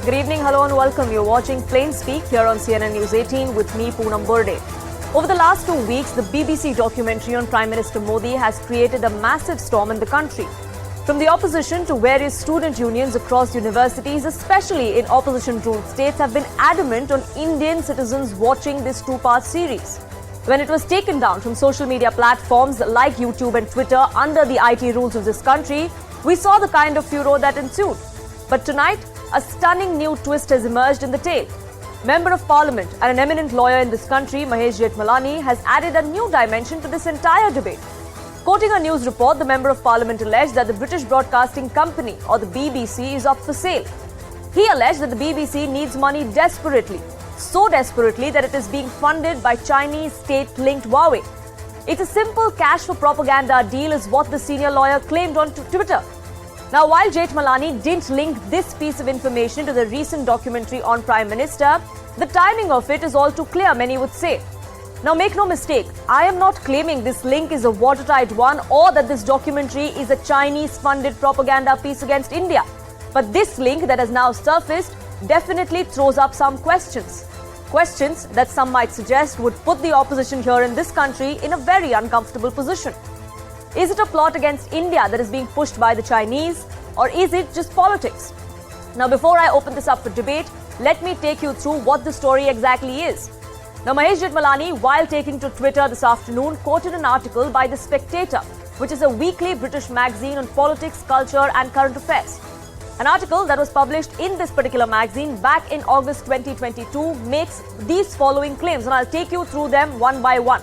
Good evening, hello and welcome. You're watching PlainSpeak here on CNN News 18 with me, Poonam Burde. Over the last 2 weeks, the BBC documentary on Prime Minister Modi has created a massive storm in the country. From the opposition to various student unions across universities, especially in opposition-ruled states, have been adamant on Indian citizens watching this two-part series. When it was taken down from social media platforms like YouTube and Twitter under the IT rules of this country, we saw the kind of furor that ensued. But tonight, a stunning new twist has emerged in the tale. Member of Parliament and an eminent lawyer in this country, Mahesh Jethmalani, has added a new dimension to this entire debate. Quoting a news report, the Member of Parliament alleged that the British Broadcasting Company, or the BBC, is up for sale. He alleged that the BBC needs money desperately, so desperately that it is being funded by Chinese state-linked Huawei. It's a simple cash for propaganda deal is what the senior lawyer claimed on Twitter. Now, while Jethmalani didn't link this piece of information to the recent documentary on Prime Minister, the timing of it is all too clear, many would say. Now, make no mistake, I am not claiming this link is a watertight one or that this documentary is a Chinese-funded propaganda piece against India. But this link that has now surfaced definitely throws up some questions. Questions that some might suggest would put the opposition here in this country in a very uncomfortable position. Is it a plot against India that is being pushed by the Chinese, or is it just politics? Now, before I open this up for debate, let me take you through what the story exactly is. Now, Mahesh Jethmalani, while taking to Twitter this afternoon, quoted an article by The Spectator, which is a weekly British magazine on politics, culture and current affairs. An article that was published in this particular magazine back in August 2022 makes these following claims, and I'll take you through them one by one.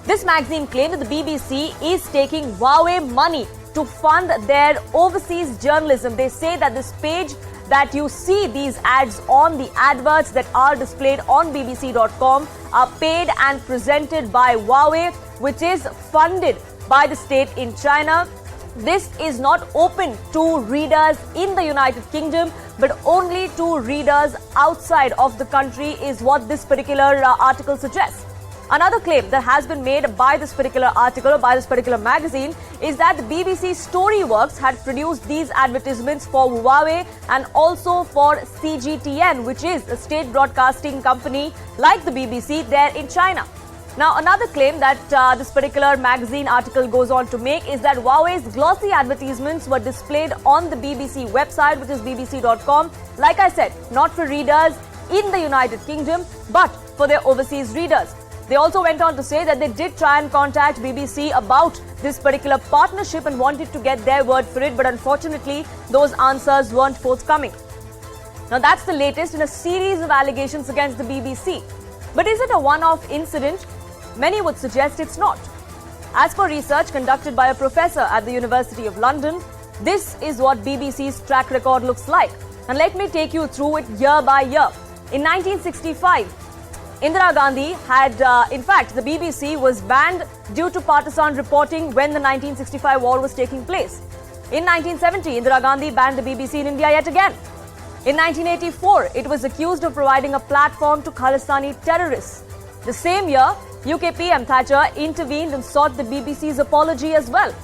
This magazine claimed that the BBC is taking Huawei money to fund their overseas journalism. They say that this page that you see these ads on, the adverts that are displayed on bbc.com, are paid and presented by Huawei, which is funded by the state in China. This is not open to readers in the United Kingdom, but only to readers outside of the country is what this particular article suggests. Another claim that has been made by this particular article or by this particular magazine is that the BBC Storyworks had produced these advertisements for Huawei and also for CGTN, which is a state broadcasting company like the BBC there in China. Now, another claim that this particular magazine article goes on to make is that Huawei's glossy advertisements were displayed on the BBC website, which is bbc.com. Like I said, not for readers in the United Kingdom, but for their overseas readers. They also went on to say that they did try and contact BBC about this particular partnership and wanted to get their word for it, but unfortunately, those answers weren't forthcoming. Now, that's the latest in a series of allegations against the BBC. But is it a one-off incident? Many would suggest it's not. As per research conducted by a professor at the University of London, this is what BBC's track record looks like. And let me take you through it year by year. In 1965, Indira Gandhi had, in fact, the BBC was banned due to partisan reporting when the 1965 war was taking place. In 1970, Indira Gandhi banned the BBC in India yet again. In 1984, it was accused of providing a platform to Khalistani terrorists. The same year, UK PM Thatcher intervened and sought the BBC's apology as well.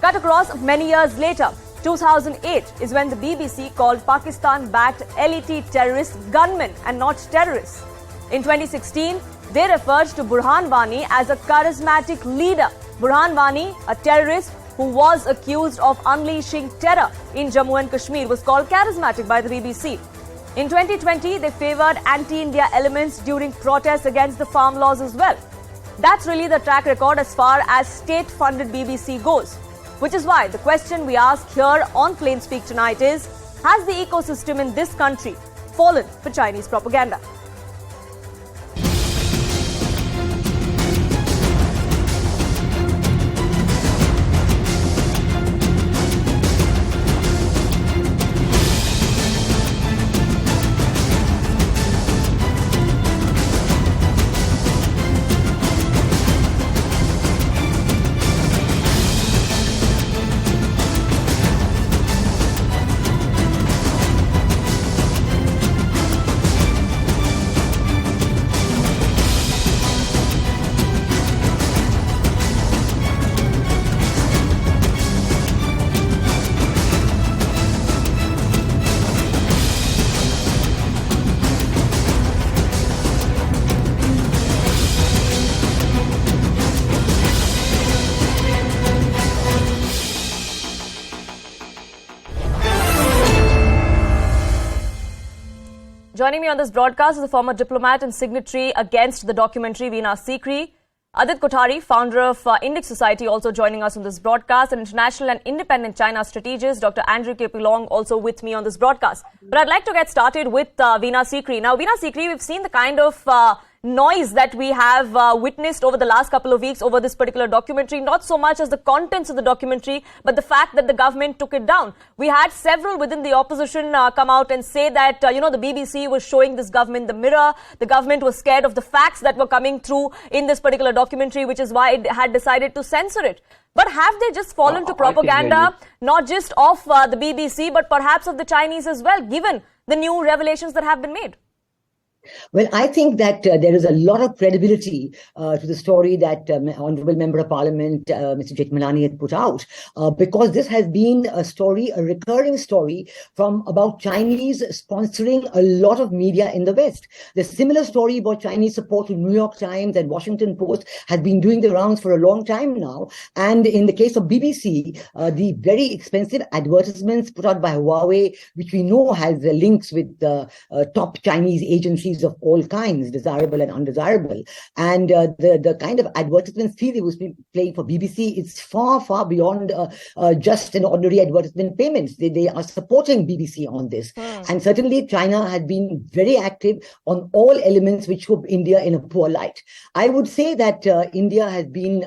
Cut across many years later, 2008 is when the BBC called Pakistan-backed LET terrorists gunmen and not terrorists. In 2016, they referred to Burhan Wani as a charismatic leader. Burhan Wani, a terrorist who was accused of unleashing terror in Jammu and Kashmir, was called charismatic by the BBC. In 2020, they favored anti-India elements during protests against the farm laws as well. That's really the track record as far as state-funded BBC goes. Which is why the question we ask here on PlainSpeak tonight is, has the ecosystem in this country fallen for Chinese propaganda? Joining me on this broadcast is the former diplomat and signatory against the documentary, Veena Sikri. Adit Kothari, founder of Indic Society, also joining us on this broadcast. An international and independent China strategist, Dr. Andrew K. Long, also with me on this broadcast. But I'd like to get started with Veena Sikri. Now, Veena Sikri, we've seen the kind of noise that we have witnessed over the last couple of weeks over this particular documentary, not so much as the contents of the documentary, but the fact that the government took it down. We had several within the opposition come out and say that, the BBC was showing this government the mirror. The government was scared of the facts that were coming through in this particular documentary, which is why it had decided to censor it. But have they just fallen to propaganda, not just of the BBC, but perhaps of the Chinese as well, given the new revelations that have been made? Well, I think that there is a lot of credibility to the story that Honourable Member of Parliament, Mr. Jethmalani, had put out, because this has been a recurring story from about Chinese sponsoring a lot of media in the West. The similar story about Chinese support to New York Times and Washington Post has been doing the rounds for a long time now. And in the case of BBC, the very expensive advertisements put out by Huawei, which we know has links with the top Chinese agencies of all kinds, desirable and undesirable. And the kind of advertisement fee they was paying for BBC, it's far, far beyond just an ordinary advertisement payments. They are supporting BBC on this. And certainly China has been very active on all elements which put India in a poor light. I would say that India has been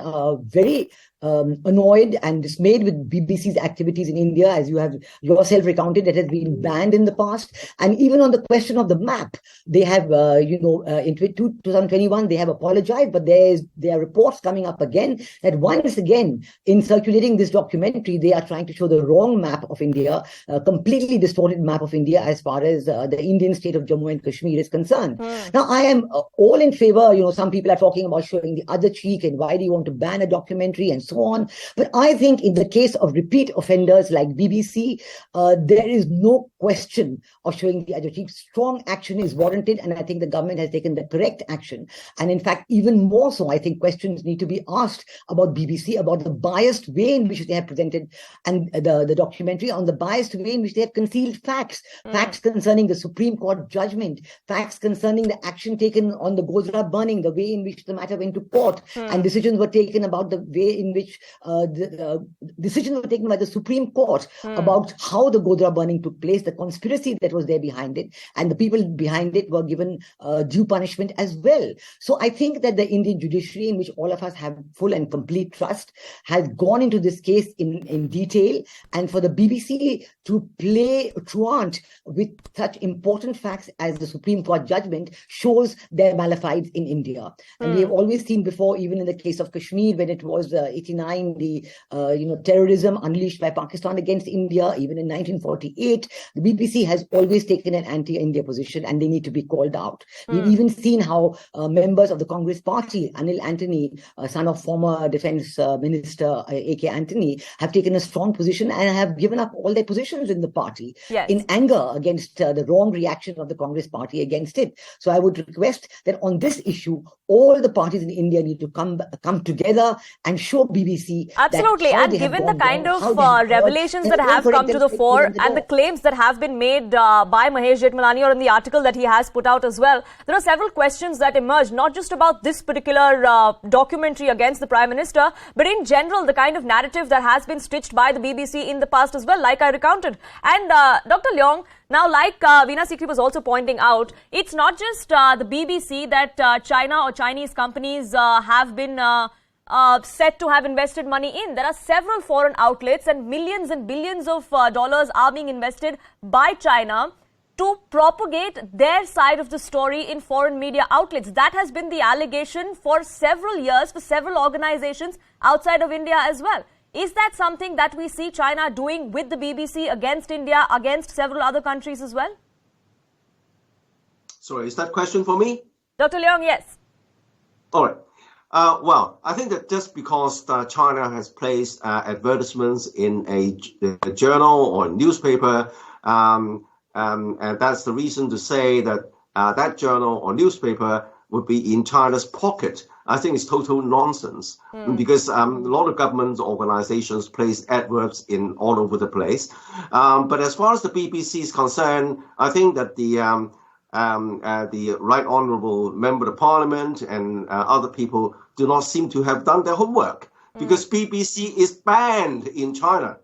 very annoyed and dismayed with BBC's activities in India, as you have yourself recounted, that has been banned in the past. And even on the question of the map, they have, in 2021, they have apologized, but there are reports coming up again that once again, in circulating this documentary, they are trying to show the wrong map of India, a completely distorted map of India as far as the Indian state of Jammu and Kashmir is concerned. Now, I am all in favor, some people are talking about showing the other cheek and why do you want to ban a documentary and so on. But I think in the case of repeat offenders like BBC, there is no question of showing the other cheek. Strong action is warranted, and I think the government has taken the correct action. And in fact, even more so, I think questions need to be asked about BBC, about the biased way in which they have presented and the documentary, on the biased way in which they have concealed facts, facts concerning the Supreme Court judgment, facts concerning the action taken on the Godhra burning, the way in which the matter went to court, and decisions were taken about the way in which the decisions were taken by the Supreme Court about how the Godhra burning took place, the conspiracy that was there behind it, and the people behind it were given due punishment as well. So I think that the Indian judiciary, in which all of us have full and complete trust, has gone into this case in detail. And for the BBC to play truant with such important facts as the Supreme Court judgment shows their malafide in India. And we have always seen before, even in the case of Kashmir, when it was 89, the terrorism unleashed by Pakistan against India, even in 1948, the BBC has always taken an anti-India position, and they need to be called out. We've even seen how members of the Congress party, Anil Antony, son of former Defence Minister A.K. Antony, have taken a strong position and have given up all their positions in the party in anger against the wrong reaction of the Congress party against it. So I would request that on this issue, all the parties in India need to come together and show BBC. Absolutely. And given the kind of revelations that have come to the fore and the claims that have been made by Mahesh Jethmalani, or in the article that he has put out as well, there are several questions that emerge, not just about this particular documentary against the Prime Minister, but in general, the kind of narrative that has been stitched by the BBC in the past as well, like I recounted. And Dr. Leong, now, like Veena Sikri was also pointing out, it's not just the BBC that China or Chinese companies have been said to have invested money in. There are several foreign outlets, and millions and billions of dollars are being invested by China to propagate their side of the story in foreign media outlets. That has been the allegation for several years, for several organizations outside of India as well. Is that something that we see China doing with the BBC against India, against several other countries as well? Sorry, is that question for me? Dr. Leong, yes. All right. Well, I think that just because China has placed advertisements in a journal or a newspaper, and that's the reason to say that that journal or newspaper would be in China's pocket. I think it's total nonsense because a lot of government organizations place adverts in all over the place. But as far as the BBC is concerned, I think that the Right Honourable Member of Parliament and other people do not seem to have done their homework because BBC is banned in China.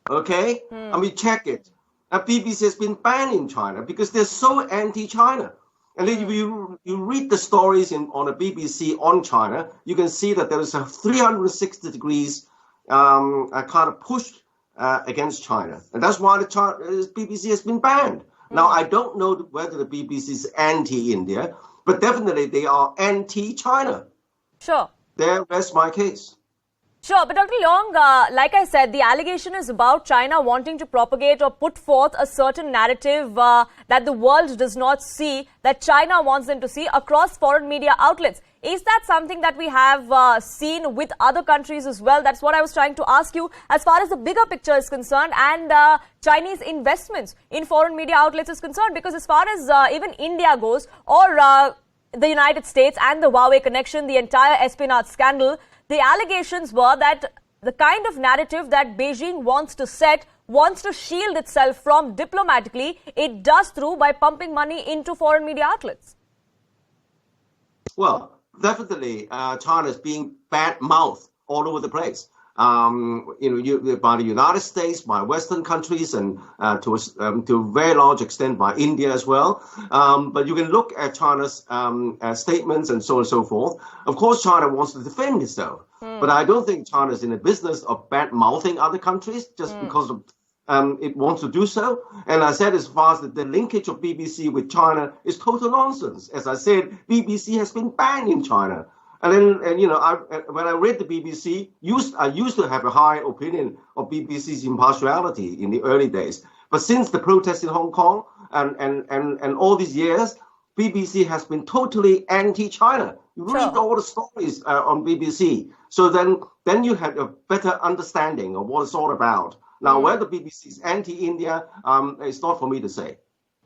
Okay? I mean, check it. BBC has been banned in China because they're so anti-China. And then you read the stories on the BBC on China, you can see that there is a 360 degrees kind of push against China. And that's why the BBC has been banned. Now, I don't know whether the BBC is anti-India, but definitely they are anti-China. Sure. There rests my case. Sure, but Dr. Leong, like I said, the allegation is about China wanting to propagate or put forth a certain narrative that the world does not see, that China wants them to see across foreign media outlets. Is that something that we have seen with other countries as well? That's what I was trying to ask you as far as the bigger picture is concerned and Chinese investments in foreign media outlets is concerned, because as far as even India goes or the United States and the Huawei connection, the entire espionage scandal, the allegations were that the kind of narrative that Beijing wants to set, wants to shield itself from diplomatically, it does through by pumping money into foreign media outlets. Well, definitely, China is being bad-mouthed all over the place. By the United States, by Western countries, and to a very large extent by India as well. But you can look at China's statements and so on and so forth. Of course, China wants to defend itself, but I don't think China is in the business of bad-mouthing other countries just because of it wants to do so. And I said, as far as the linkage of BBC with China is total nonsense. As I said, BBC has been banned in China. And then, when I read the BBC, I used to have a high opinion of BBC's impartiality in the early days. But since the protests in Hong Kong and all these years, BBC has been totally anti-China. You read all the stories on BBC. So then you have a better understanding of what it's all about. Now, whether BBC is anti-India, it's not for me to say.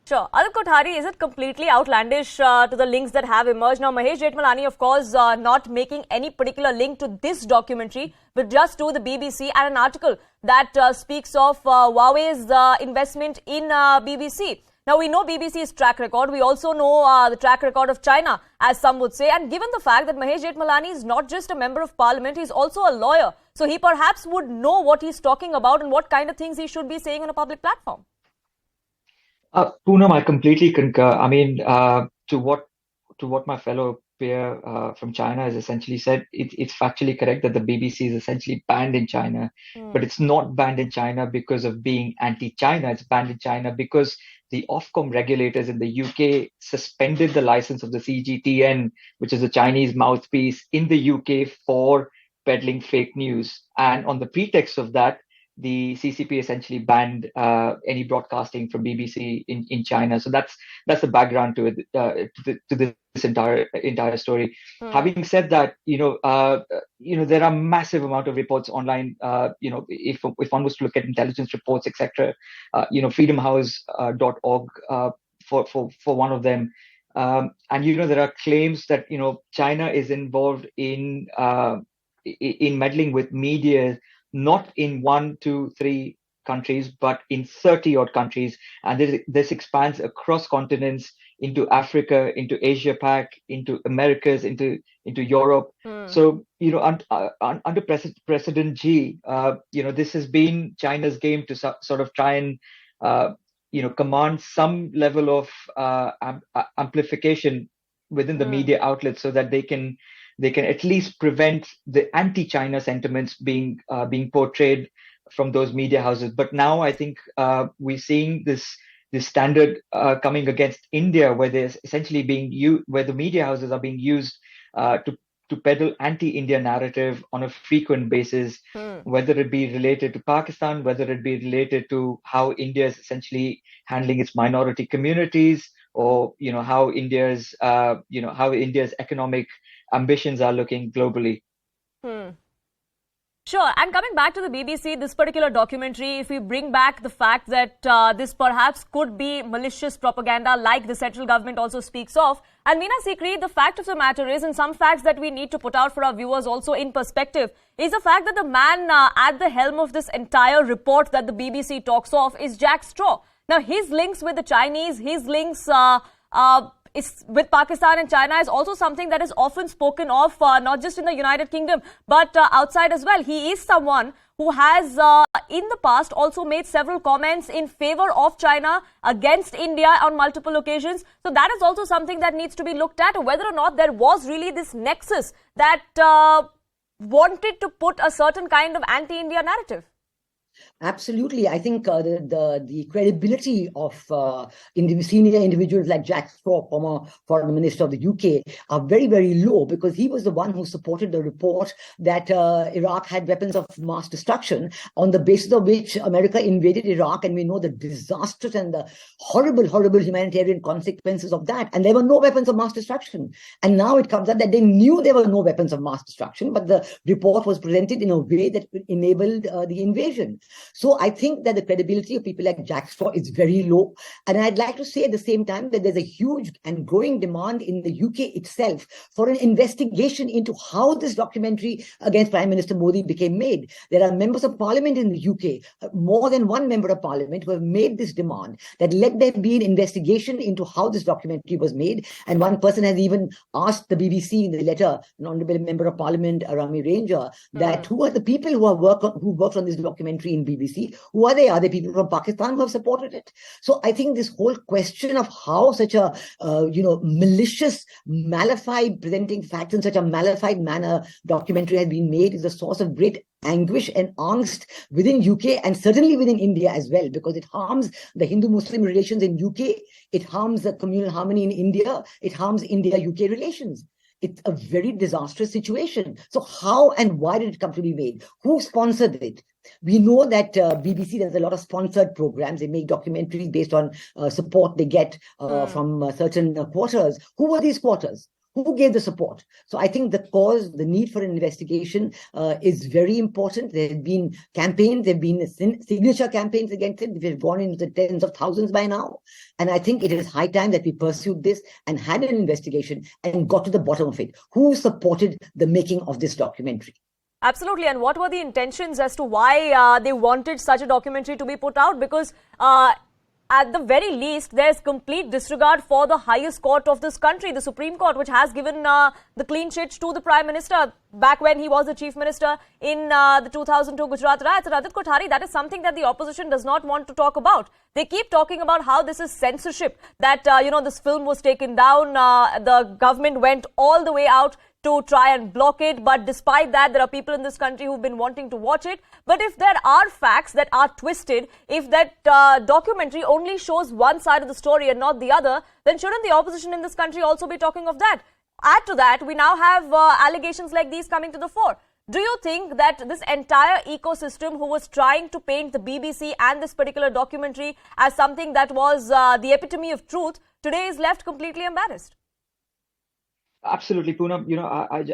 Sure. Adip Kothari, is it completely outlandish to the links that have emerged? Now, Mahesh Jethmalani, of course, not making any particular link to this documentary, but just to the BBC and an article that speaks of Huawei's investment in BBC. Now, we know BBC's track record. We also know the track record of China, as some would say. And given the fact that Mahesh Jethmalani is not just a member of parliament, he's also a lawyer. So he perhaps would know what he's talking about and what kind of things he should be saying on a public platform. Poonam, I completely concur. I mean, to what my fellow peer from China has essentially said, it's factually correct that the BBC is essentially banned in China, but it's not banned in China because of being anti-China. It's banned in China because the Ofcom regulators in the UK suspended the license of the CGTN, which is a Chinese mouthpiece in the UK for peddling fake news. And on the pretext of that, the CCP essentially banned any broadcasting from BBC in China. So that's the background to it, to this entire story. Having said that, there are massive amount of reports online. If one was to look at intelligence reports, etc. freedomhouse.org for one of them. And there are claims that China is involved in meddling with media, not in 1, 2, 3 countries, but in 30 odd countries. And this expands across continents into Africa, into Asia Pac, into Americas, into Europe. So, under President Xi, this has been China's game to sort of try and, command some level of amplification within the media outlets so that they can at least prevent the anti-China sentiments being portrayed from those media houses. But now I think we're seeing this standard coming against India, where there's essentially where the media houses are being used to peddle anti-India narrative on a frequent basis, whether it be related to Pakistan, whether it be related to how India is essentially handling its minority communities, or how India's economic ambitions are looking globally. Sure. And coming back to the BBC, this particular documentary, if we bring back the fact that this perhaps could be malicious propaganda like the central government also speaks of. And Meena Sikri, the fact of the matter is, and some facts that we need to put out for our viewers also in perspective, is the fact that the man at the helm of this entire report that the BBC talks of is Jack Straw. Now, his links with the Chinese, his links with Pakistan and China is also something that is often spoken of, not just in the United Kingdom, but outside as well. He is someone who has, in the past, also made several comments in favor of China against India on multiple occasions. So that is also something that needs to be looked at, whether or not there was really this nexus that wanted to put a certain kind of anti-India narrative. Absolutely. I think the credibility of senior individuals like Jack Straw, former foreign minister of the UK, are very, very low, because he was the one who supported the report that Iraq had weapons of mass destruction, on the basis of which America invaded Iraq. And we know the disastrous and the horrible, horrible humanitarian consequences of that. And there were no weapons of mass destruction. And now it comes out that they knew there were no weapons of mass destruction, but the report was presented in a way that enabled the invasion. So I think that the credibility of people like Jack Straw is very low. And I'd like to say at the same time that there's a huge and growing demand in the UK itself for an investigation into how this documentary against Prime Minister Modi became made. There are members of parliament in the UK, more than one member of parliament, who have made this demand that let there be an investigation into how this documentary was made. And one person has even asked the BBC in the letter, an honourable member of parliament, Rami Ranger, that who are the people who worked on this documentary in BBC? Who are they? Are they people from Pakistan who have supported it? So I think this whole question of how such a malicious, malified, presenting facts in such a malified manner documentary has been made is a source of great anguish and angst within UK and certainly within India as well, because it harms the Hindu-Muslim relations in UK, it harms the communal harmony in India, it harms India-UK relations. It's a very disastrous situation. So how and why did it come to be made? Who sponsored it? We know that BBC does a lot of sponsored programs. They make documentaries based on support they get from certain quarters. Who were these quarters? Who gave the support? So I think the need for an investigation is very important. There have been campaigns, there have been signature campaigns against it, which have gone into the tens of thousands by now. And I think it is high time that we pursued this and had an investigation and got to the bottom of it. Who supported the making of this documentary? Absolutely. And what were the intentions as to why they wanted such a documentary to be put out? Because at the very least, there's complete disregard for the highest court of this country, the Supreme Court, which has given the clean sheet to the Prime Minister back when he was the Chief Minister in the 2002 Gujarat riots. Rajat Kothari, that is something that the opposition does not want to talk about. They keep talking about how this is censorship, that, this film was taken down, the government went all the way out to try and block it. But despite that, there are people in this country who've been wanting to watch it. But if there are facts that are twisted, if that documentary only shows one side of the story and not the other, then shouldn't the opposition in this country also be talking of that? Add to that, we now have allegations like these coming to the fore. Do you think that this entire ecosystem who was trying to paint the BBC and this particular documentary as something that was the epitome of truth today is left completely embarrassed? Absolutely, Poonam.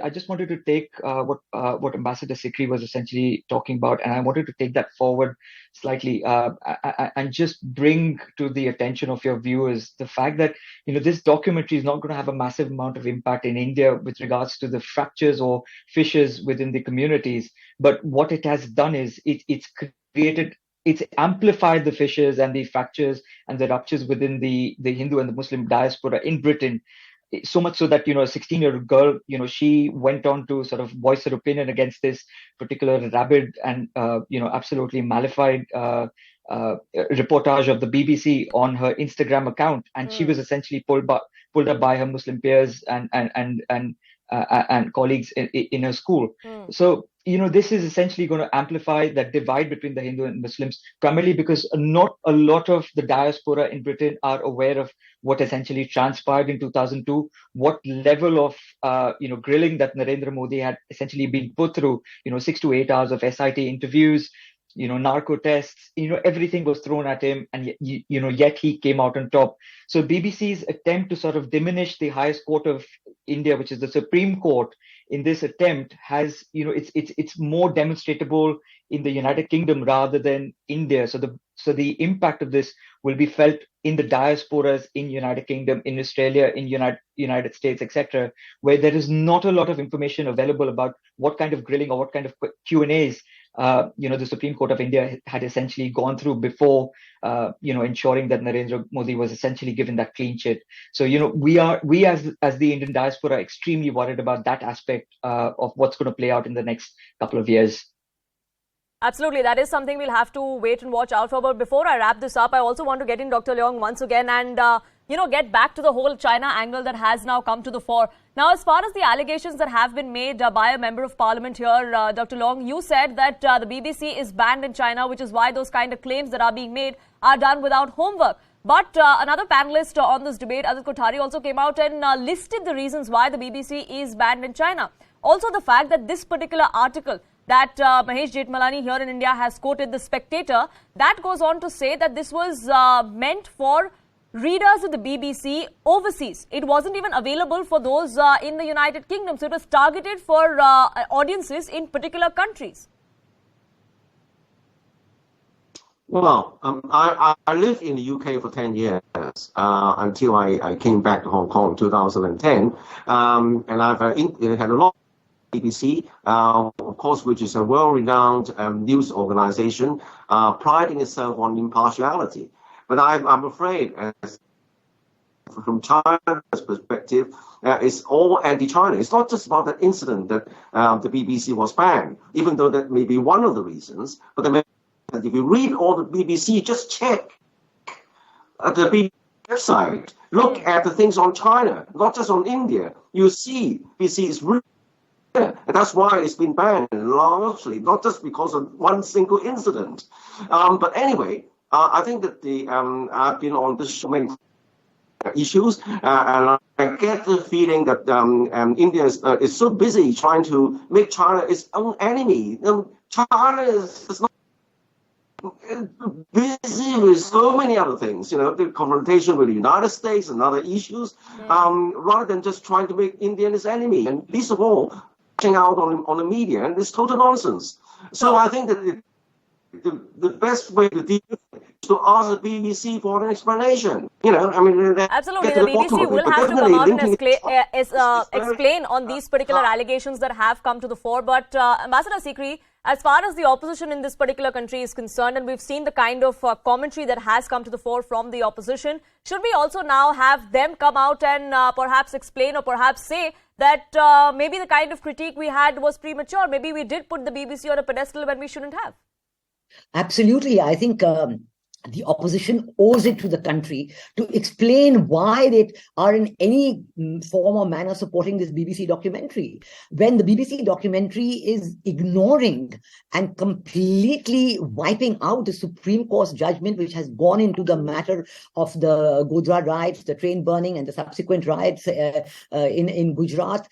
I just wanted to take what Ambassador Sikri was essentially talking about, and I wanted to take that forward slightly and just bring to the attention of your viewers the fact that this documentary is not going to have a massive amount of impact in India with regards to the fractures or fissures within the communities. But what it has done is it's amplified the fissures and the fractures and the ruptures within the Hindu and the Muslim diaspora in Britain. So much so that, a 16-year-old girl, she went on to sort of voice her opinion against this particular rabid and, absolutely malified reportage of the BBC on her Instagram account. And she was essentially pulled up by her Muslim peers and colleagues in her school. So, this is essentially going to amplify that divide between the Hindu and Muslims, primarily because not a lot of the diaspora in Britain are aware of what essentially transpired in 2002, what level of, grilling that Narendra Modi had essentially been put through, 6 to 8 hours of SIT interviews, narco tests, everything was thrown at him, and yet he came out on top. So BBC's attempt to sort of diminish the highest court of India, which is the Supreme Court, in this attempt has, it's more demonstrable in the United Kingdom rather than India. So the impact of this will be felt in the diasporas in United Kingdom, in Australia, in United States, etc., where there is not a lot of information available about what kind of grilling or what kind of Q&As the Supreme Court of India had essentially gone through before, ensuring that Narendra Modi was essentially given that clean sheet. So, we as the Indian diaspora are extremely worried about that aspect of what's going to play out in the next couple of years. Absolutely. That is something we'll have to wait and watch out for. But before I wrap this up, I also want to get in Dr. Leong once again and, get back to the whole China angle that has now come to the fore. Now, as far as the allegations that have been made by a member of parliament here, Dr. Leong, you said that the BBC is banned in China, which is why those kind of claims that are being made are done without homework. But another panelist on this debate, Adit Kothari, also came out and listed the reasons why the BBC is banned in China. Also, the fact that this particular article that Mahesh Jethmalani here in India has quoted The Spectator, that goes on to say that this was meant for readers of the BBC overseas. It wasn't even available for those in the United Kingdom. So it was targeted for audiences in particular countries. Well, I lived in the UK for 10 years until I came back to Hong Kong in 2010. And I've had a lot of BBC, of course, which is a well-renowned news organization, priding itself on impartiality. But I'm afraid, from China's perspective, it's all anti-China. It's not just about that incident that the BBC was banned, even though that may be one of the reasons. But if you read all the BBC, just check the BBC website. Look at the things on China, not just on India. You see, BBC is really there. And that's why it's been banned largely, not just because of one single incident. But anyway, I think that I've been on this show many issues, and I get the feeling that India is so busy trying to make China its own enemy. China is not busy with so many other things, the confrontation with the United States and other issues, rather than just trying to make India its enemy. And least of all, acting out on the media, and it's total nonsense. So I think that the best way to deal with it is to ask the BBC for an explanation. Absolutely, the BBC will have to come out and explain on these particular allegations that have come to the fore. But Ambassador Sikri, as far as the opposition in this particular country is concerned, and we've seen the kind of commentary that has come to the fore from the opposition, should we also now have them come out and perhaps explain or perhaps say that maybe the kind of critique we had was premature? Maybe we did put the BBC on a pedestal when we shouldn't have. Absolutely. I think the opposition owes it to the country to explain why they are in any form or manner supporting this BBC documentary, when the BBC documentary is ignoring and completely wiping out the Supreme Court's judgment, which has gone into the matter of the Godhra riots, the train burning and the subsequent riots in Gujarat,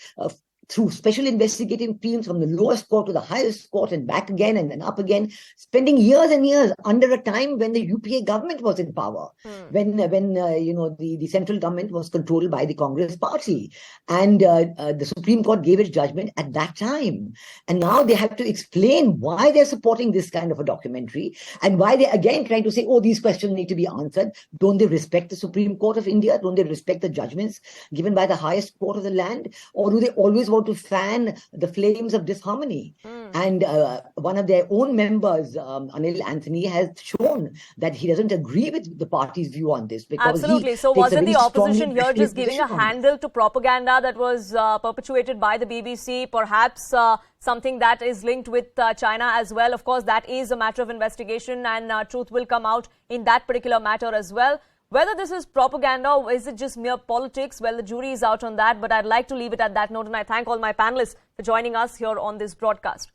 through special investigating teams from the lowest court to the highest court and back again and then up again, spending years and years under a time when the UPA government was in power, when the central government was controlled by the Congress party. And the Supreme Court gave its judgment at that time. And now they have to explain why they're supporting this kind of a documentary and why they're again trying to say, oh, these questions need to be answered. Don't they respect the Supreme Court of India? Don't they respect the judgments given by the highest court of the land? Or do they always want to fan the flames of disharmony? And one of their own members, Anil Anthony, has shown that he doesn't agree with the party's view on this. Because absolutely. So wasn't the opposition here just giving a handle to propaganda that was perpetuated by the BBC, perhaps something that is linked with China as well? Of course, that is a matter of investigation, and truth will come out in that particular matter as well. Whether this is propaganda or is it just mere politics, well, the jury is out on that. But I'd like to leave it at that note, and I thank all my panelists for joining us here on this broadcast.